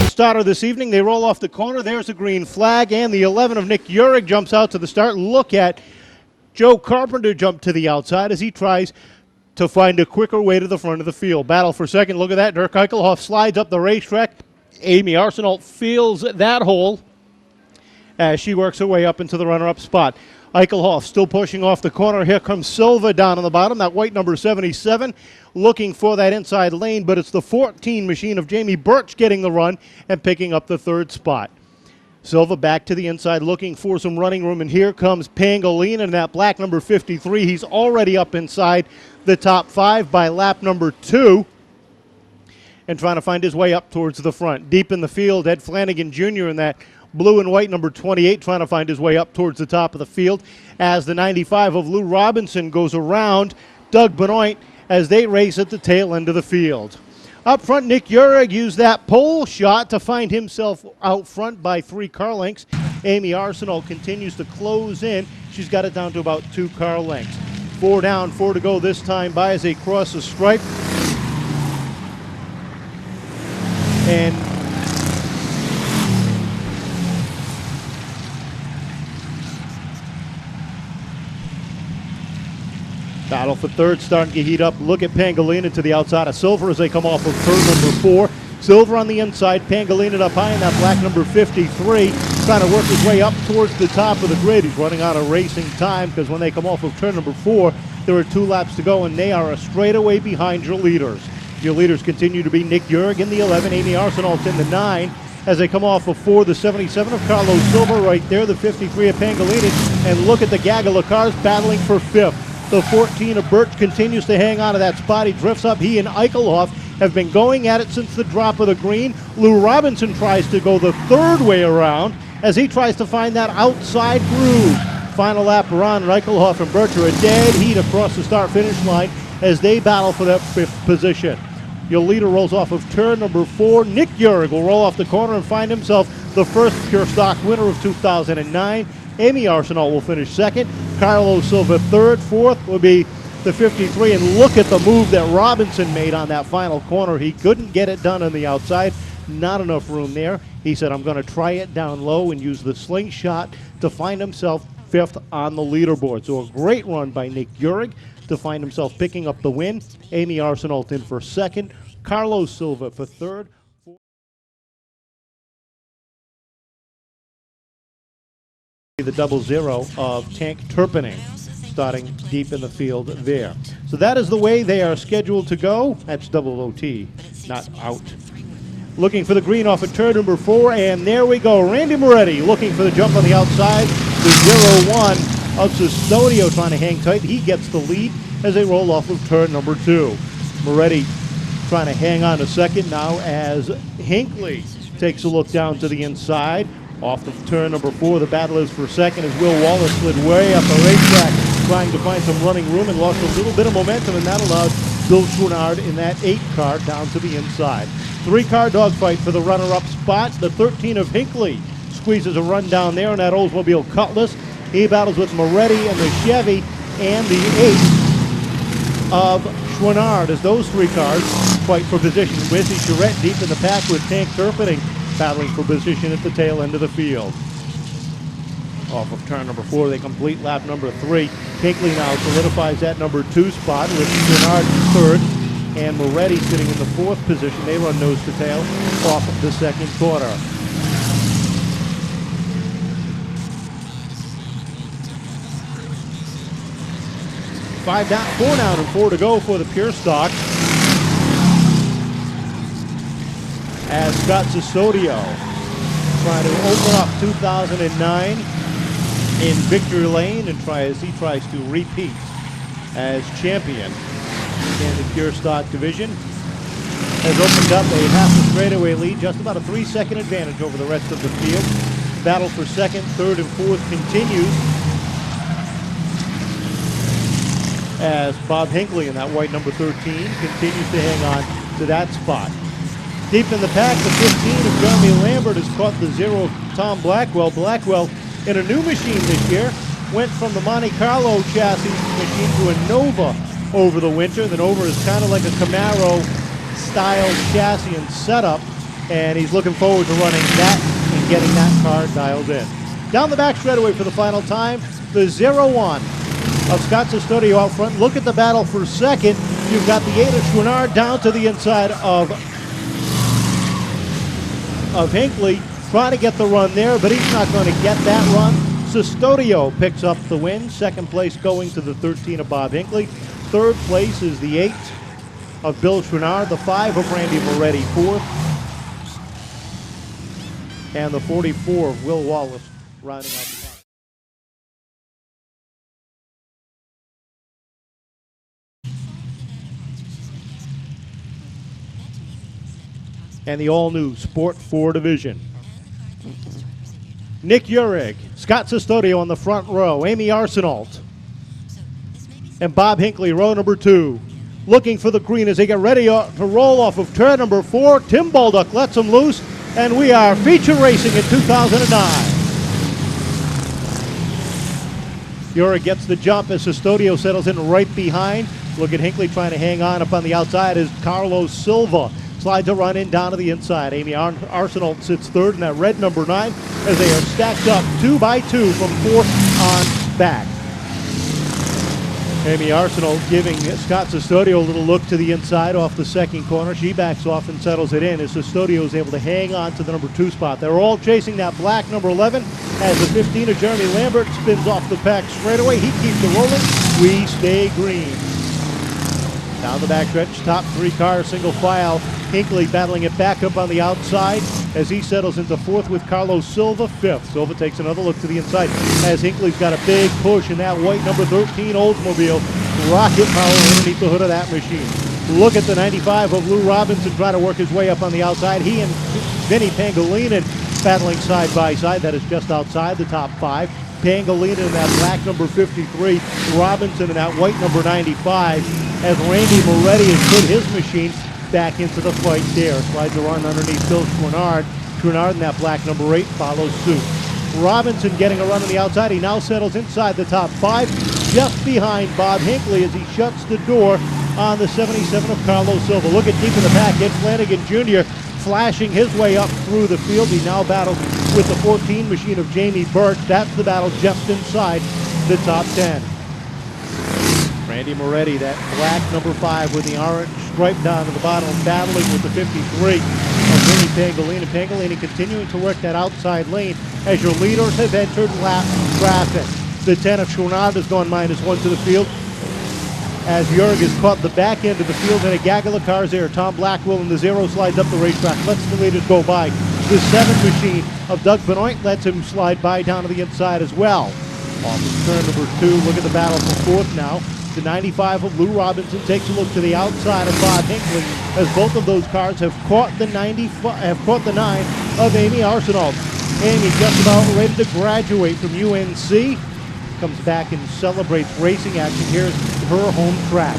the starter this evening. They roll off the corner. There's a green flag, and the 11 of Nick Uhrig jumps out to the start. Look at Joe Carpenter jump to the outside as he tries to find a quicker way to the front of the field. Battle for second. Look at that. Dirk Eichelhoff slides up the racetrack. Amy Arsenault fills that hole as she works her way up into the runner-up spot. Eichelhoff still pushing off the corner. Here comes Silva down on the bottom, that white number 77, looking for that inside lane, but it's the 14 machine of Jamie Birch getting the run and picking up the third spot. Silva back to the inside looking for some running room, and here comes Pangolin in that black number 53. He's already up inside the top 5 by lap number 2 and trying to find his way up towards the front. Deep in the field, Ed Flanagan Jr. in that blue and white number 28 trying to find his way up towards the top of the field as the 95 of Lou Robinson goes around Doug Benoit as they race at the tail end of the field. Up front, Nick Uhrig used that pole shot to find himself out front by 3 car lengths. Amy Arsenault continues to close in. She's got it down to about 2 car lengths. 4 down, 4 to go this time by as they cross the stripe. And battle for third starting to heat up. Look at Pangolin to the outside of Silver as they come off of turn number 4. Silver on the inside, Pangolin up high in that black number 53, trying to work his way up towards the top of the grid. He's running out of racing time because when they come off of turn number 4, there are 2 laps to go, and they are a straightaway behind your leaders. Your leaders continue to be Nick Uhrig in the 11, Amy Arsenault in the 9. As they come off of 4, the 77 of Carlos Silva right there, the 53 of Pangolin, and look at the gaggle of cars battling for 5th. The 14 of Birch continues to hang on to that spot. He drifts up. He and Eichelhoff have been going at it since the drop of the green. Lou Robinson tries to go the third way around as he tries to find that outside groove. Final lap run. Eichelhoff and Birch are a dead heat across the start-finish line as they battle for that 5th position. Your leader rolls off of turn number 4. Nick Uhrig will roll off the corner and find himself the first Pure Stock winner of 2009. Amy Arsenault will finish 2nd. Carlos Silva 3rd. 4th will be the 53. And look at the move that Robinson made on that final corner. He couldn't get it done on the outside. Not enough room there. He said, I'm going to try it down low and use the slingshot to find himself 5th on the leaderboard. So a great run by Nick Uhrig to find himself picking up the win. Amy Arsenault in for 2nd. Carlos Silva for 3rd. The 00 of Tank Turpinning starting deep in the field there. So that is the way they are scheduled to go. That's double OT, not out. Looking for the green off of turn number 4, and there we go. Randy Moretti looking for the jump on the outside. The 01 of Custodio trying to hang tight. He gets the lead as they roll off of turn number 2. Moretti trying to hang on to 2nd now as Hinckley takes a look down to the inside. Off of turn number 4, the battle is for 2nd as Will Wallace slid way up the racetrack trying to find some running room and lost a little bit of momentum, and that allowed Bill Chouinard in that 8 car down to the inside. 3-car dogfight for the runner-up spot. The 13 of Hinckley squeezes a run down there in that Oldsmobile Cutlass. He battles with Moretti and the Chevy and the 8 of Chouinard as those 3 cars fight for position. Missy Charette deep in the pack with Tank Turpinning battling for position at the tail end of the field. Off of turn number 4, they complete lap number 3. Hinckley now solidifies that number 2 spot with Chouinard 3rd and Moretti sitting in the 4th position. They run nose to tail off of the 2nd corner. Four down and 4 to go for the Pure Stock. As Scott Custodio trying to open up 2009 in victory lane and he tries to repeat as champion in the Pure Stock division. Has opened up a half a straightaway lead, just about a 3-second advantage over the rest of the field. Battle for 2nd, 3rd, and 4th continues as Bob Hinckley in that white number 13 continues to hang on to that spot. Deep in the pack, the 15 of Jeremy Lambert has caught the 0 of Tom Blackwell. Blackwell in a new machine this year went from the Monte Carlo chassis machine to a Nova over the winter. The Nova is kind of like a Camaro style chassis and setup and he's looking forward to running that and getting that car dialed in. Down the back straightaway for the final time, the 0-1 of Scott Custodio out front. Look at the battle for second. You've got the 8 of Chouinard down to the inside of Hinckley, trying to get the run there, but he's not going to get that run. Custodio picks up the win. Second place going to the 13 of Bob Hinckley. Third place is the 8 of Bill Chouinard, the 5 of Randy Moretti, fourth, and the 44 of Will Wallace rounding out the top. And the all-new Sport 4 division. Nick Uhrig, Scott Custodio on the front row, Amy Arsenault, and Bob Hinckley, row number 2. Looking for the green as they get ready to roll off of turn number 4. Tim Baldock lets them loose, and we are feature racing in 2009. Uhrig gets the jump as Custodio settles in right behind. Look at Hinckley trying to hang on up on the outside as Carlos Silva slides a run in down to the inside. Amy Arsenault sits third in that red number 9 as they are stacked up 2 by 2 from fourth on back. Amy Arsenault giving Scott Custodio a little look to the inside off the second corner. She backs off and settles it in as Custodio is able to hang on to the number 2 spot. They're all chasing that black number 11 as the 15 of Jeremy Lambert spins off the pack straightaway. He keeps it rolling. We stay green. Down the backstretch, top 3 cars, single file. Hinckley battling it back up on the outside as he settles into fourth with Carlos Silva, fifth. Silva takes another look to the inside as Hinckley's got a big push in that white number 13 Oldsmobile. Rocket power underneath the hood of that machine. Look at the 95 of Lou Robinson trying to work his way up on the outside. He and Vinny Pangolinin battling side by side. That is just outside the top 5. Pangolinin in that black number 53. Robinson in that white number 95. As Randy Moretti has put his machine back into the fight there. Slides a run underneath Bill Chouinard. Chouinard in that black number 8 follows suit. Robinson getting a run on the outside. He now settles inside the top 5, just behind Bob Hinckley as he shuts the door on the 77 of Carlos Silva. Look at deep in the pack. Ed Flanagan Jr. flashing his way up through the field. He now battles with the 14 machine of Jamie Birch. That's the battle just inside the top 10. Randy Moretti, that black number 5 with the orange stripe down to the bottom, battling with the 53 of Vinny Pangolini. Pangolini continuing to work that outside lane as your leaders have entered lap traffic. The 10 of Chouinard has gone -1 to the field as Uhrig has caught the back end of the field and a gaggle of cars there. Tom Blackwell in the 0 slides up the racetrack, lets the leaders go by. The 7 machine of Doug Benoit lets him slide by down to the inside as well. Off of turn number 2, look at the battle for fourth now. The 95 of Lou Robinson takes a look to the outside of Bob Hinckley as both of those cars have caught the 9 of Amy Arsenault. Amy just about ready to graduate from UNC. Comes back and celebrates racing action. Here's her home track.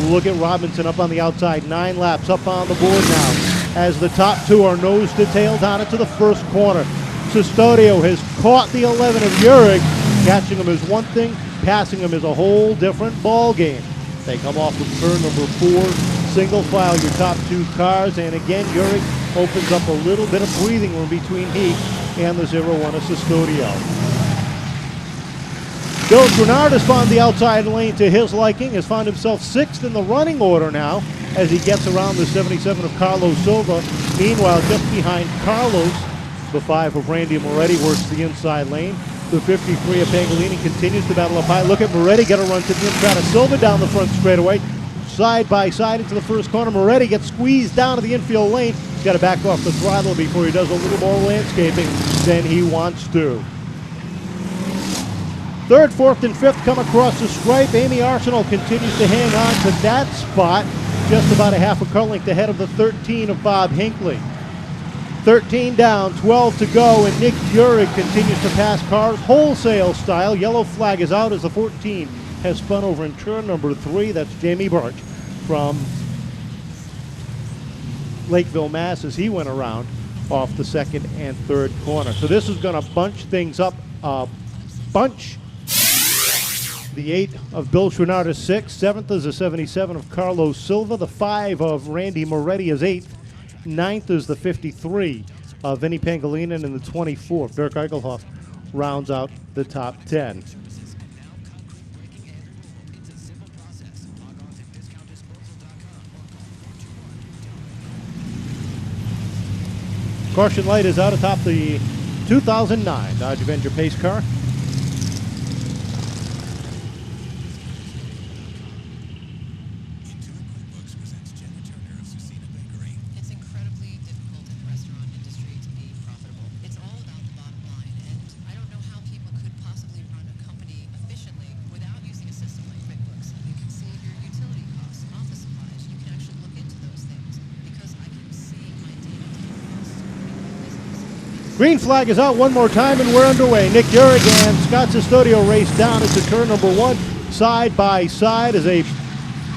Look at Robinson up on the outside. 9 laps up on the board now as the top 2 are nose to tail down into the first corner. Custodio has caught the 11 of Uhrig. Catching him is one thing, passing him is a whole different ball game. They come off of turn number 4, single file your top 2 cars, and again Uhrig opens up a little bit of breathing room between he and the 0-1 of Custodio. Bill Chouinard has found the outside lane to his liking, has found himself 6th in the running order now as he gets around the 77 of Carlos Silva. Meanwhile, just behind Carlos, the 5 of Randy Moretti works the inside lane. The 53 of Pangolini continues to battle up high. Look at Moretti get a run to the inside of Silva down the front straightaway. Side by side into the first corner. Moretti gets squeezed down to the infield lane. He's got to back off the throttle before he does a little more landscaping than he wants to. Third, fourth, and fifth come across the stripe. Amy Arsenault continues to hang on to that spot, just about a half a car length ahead of the 13 of Bob Hinckley. 13 down, 12 to go, and Nick Uhrig continues to pass cars wholesale style. Yellow flag is out as the 14 has spun over in turn number 3. That's Jamie Birch from Lakeville, Mass, as he went around off the second and third corner. So this is going to bunch things up. Bunch. The 8 of Bill Chouinard is 6th. 7th is the 77 of Carlos Silva. The 5 of Randy Moretti is 8th. 9th is the 53 of Vinny Pangolinan, and the 24th. Dirk Eichelhoff rounds out the top 10. Caution light is out atop the 2009 Dodge Avenger pace car. It's incredibly difficult in the restaurant industry to be profitable. It's all about the bottom line, and I don't know how people could possibly run a company efficiently without using a system like QuickBooks. You can save your utility costs, office supplies. You can actually look into those things because I can see my day-to-day costs running my business. Green flag is out one more time, and we're underway. Nick Yurick and Scott Custodio race down into turn number 1, side by side as they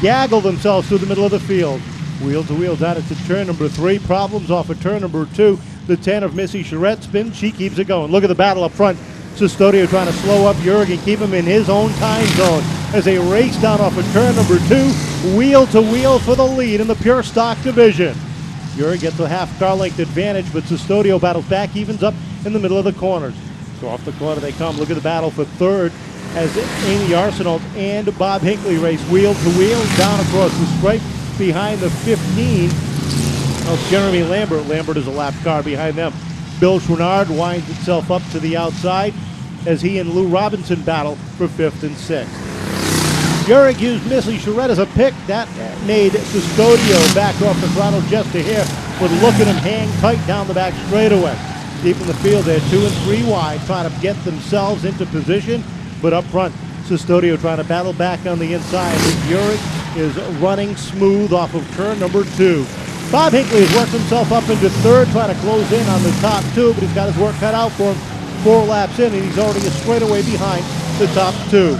gaggle themselves through the middle of the field. Wheel to wheel down into turn number 3. Problems off of turn number 2. The 10 of Missy Charette spins. She keeps it going. Look at the battle up front. Custodio trying to slow up Yurick and keep him in his own time zone as they race down off of turn number 2. Wheel to wheel for the lead in the pure stock division. Yurick gets a half car length advantage, but Custodio battles back, evens up in the middle of the corners. So off the corner they come. Look at the battle for third as Amy Arsenault and Bob Hinckley race wheel to wheel down across the stripe behind the 15 of Jeremy Lambert. Lambert is a lap car behind them. Bill Chouinard winds itself up to the outside as he and Lou Robinson battle for 5th and 6th. Yurick used Missy Charette as a pick. That made Custodio back off the throttle just a hair, but look at him hang tight down the back straightaway. Deep in the field, they're 2 and 3 wide, trying to get themselves into position, but up front, Custodio trying to battle back on the inside. Yurick is running smooth off of turn number 2. Bob Hinckley has worked himself up into third, trying to close in on the top 2, but he's got his work cut out for him. 4 laps in, and he's already a straightaway behind the top 2.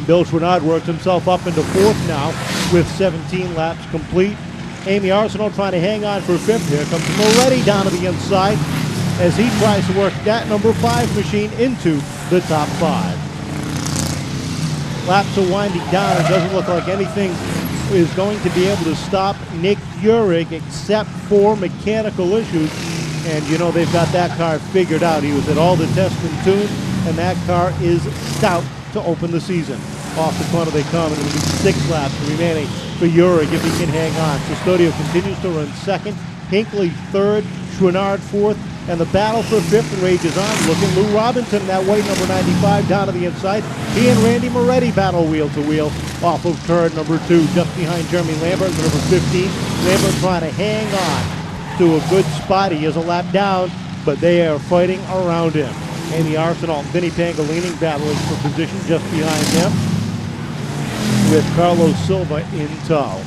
Bill Chouinard works himself up into 4th now with 17 laps complete. Amy Arsenault trying to hang on for 5th. Here comes Moretti down to the inside as he tries to work that number 5 machine into the top 5. Laps are winding down. It doesn't look like anything is going to be able to stop Nick Yurick except for mechanical issues. And you know they've got that car figured out. He was at all the test and tunes, and that car is stout to open the season. Off the corner they come, and it'll be 6 laps remaining for Yurick if he can hang on. Custodio continues to run 2nd, Hinckley 3rd, Chouinard 4th, and the battle for 5th rages on. Look at Lou Robinson, that white number 95 down to the inside. He and Randy Moretti battle wheel to wheel off of turn number 2, just behind Jeremy Lambert, the number 15. Lambert trying to hang on to a good spot. He is a lap down, but they are fighting around him. Amy Arsenault and Vinny Pangolinan battling for position just behind him, with Carlos Silva in tow.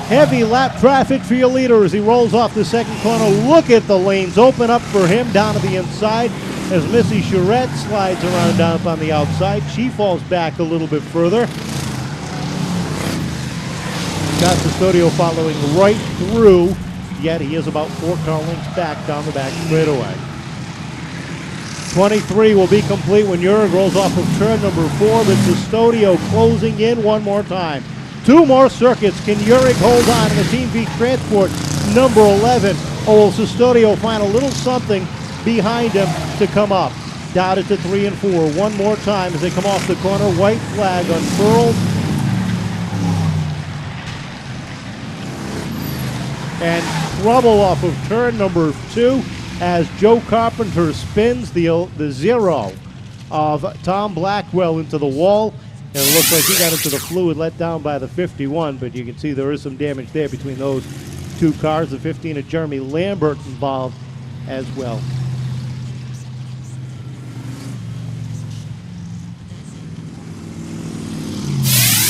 Heavy lap traffic for your leader as he rolls off the second corner. Look at the lanes open up for him down to the inside as Missy Charette slides around down up on the outside. She falls back a little bit further. Scott Custodio following right through, yet he is about 4 car lengths back down the back straightaway. 23 will be complete when Yurick rolls off of turn number 4, but Custodio closing in one more time. 2 more circuits. Can Yurick hold on in the Team Beat Transport number 11? Or will Custodio find a little something behind him to come up? Down it to 3 and 4. One more time as they come off the corner. White flag unfurled. And trouble off of turn number 2 as Joe Carpenter spins the 0 of Tom Blackwell into the wall. And it looks like he got into the fluid let down by the 51, but you can see there is some damage there between those 2 cars. The 15 of Jeremy Lambert involved as well.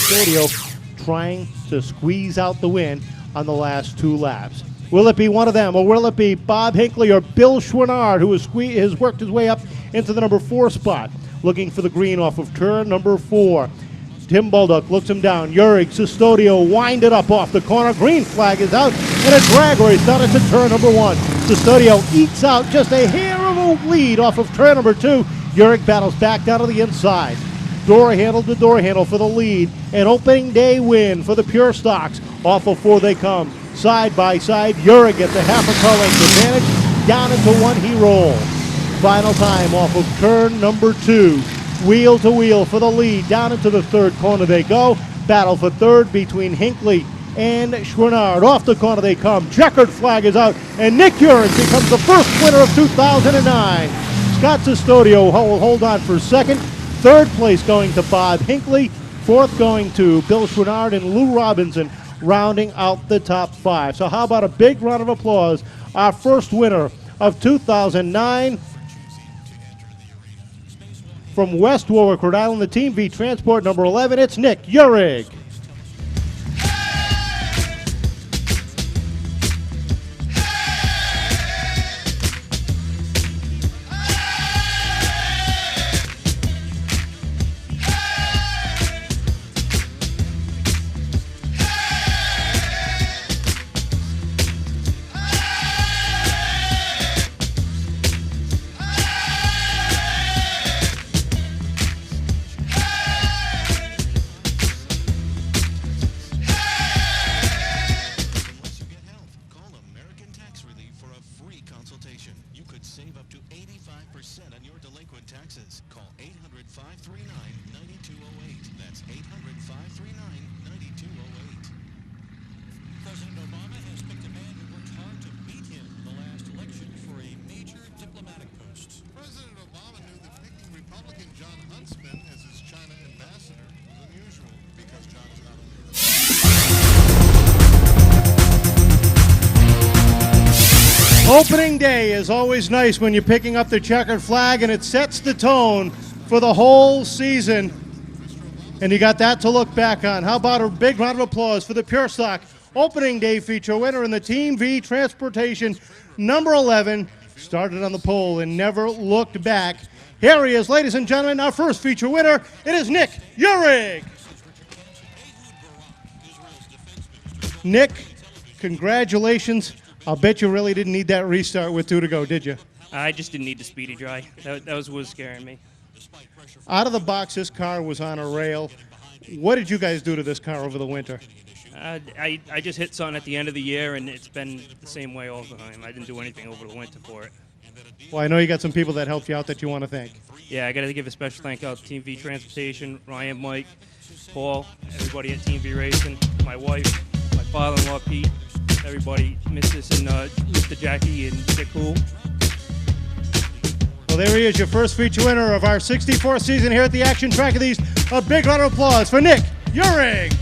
Custodio trying to squeeze out the win on the last 2 laps. Will it be one of them, or will it be Bob Hinckley or Bill Chouinard, who has worked his way up into the number 4 spot, looking for the green off of turn number 4. Tim Baldock looks him down. Yurick, Custodio wind it up off the corner. Green flag is out, and a drag race down into turn number 1. Custodio ekes out just a hair of a lead off of turn number 2. Yurick battles back down to the inside. door handle to door handle for the lead. An opening day win for the Pure Stocks. Off of 4 they come. Side by side, Yurko gets a half a car length advantage. Down into 1 he rolls. Final time off of turn number 2. Wheel to wheel for the lead. Down into the 3rd corner they go. Battle for 3rd between Hinckley and Chouinard. Off the corner they come. Checkered flag is out, and Nick Yurko becomes the first winner of 2009. Scott Custodio will hold on for 2nd. 3rd place going to Bob Hinckley. 4th going to Bill Chouinard and Lou Robinson, rounding out the top 5. So how about a big round of applause? Our first winner of 2009 from West Warwick, Rhode Island, the Team V Transport number 11. It's Nick Yurko. You could save up to 85% on your delinquent taxes. Call 800-539-9208. That's 800-539-9208. President Obama has picked a man who worked hard to beat him in the last election for a major diplomatic post. President Obama knew that picking Republican John Huntsman as his China ambassador was unusual because John is not only Opening day is always nice when you're picking up the checkered flag, and it sets the tone for the whole season. And you got that to look back on. How about a big round of applause for the Pure Stock opening day feature winner in the Team V Transportation number 11. Started on the pole and never looked back. Here he is, ladies and gentlemen, our first feature winner. It is Nick Yurko. Nick, congratulations. I'll bet you really didn't need that restart with 2 to go, did you? I just didn't need the speedy dry. That was what was scaring me. Out of the box, this car was on a rail. What did you guys do to this car over the winter? I just hit something at the end of the year, and it's been the same way all the time. I didn't do anything over the winter for it. Well, I know you got some people that helped you out that you want to thank. Yeah, I got to give a special thank out to Team V Transportation, Ryan, Mike, Paul, everybody at Team V Racing, my wife, my father-in-law, Pete, everybody, Mrs. and Mr. Jackie and Dick Cool. Well, there he is, your first feature winner of our 64th season here at the Action Track of These. A big round of applause for Nick Yurko.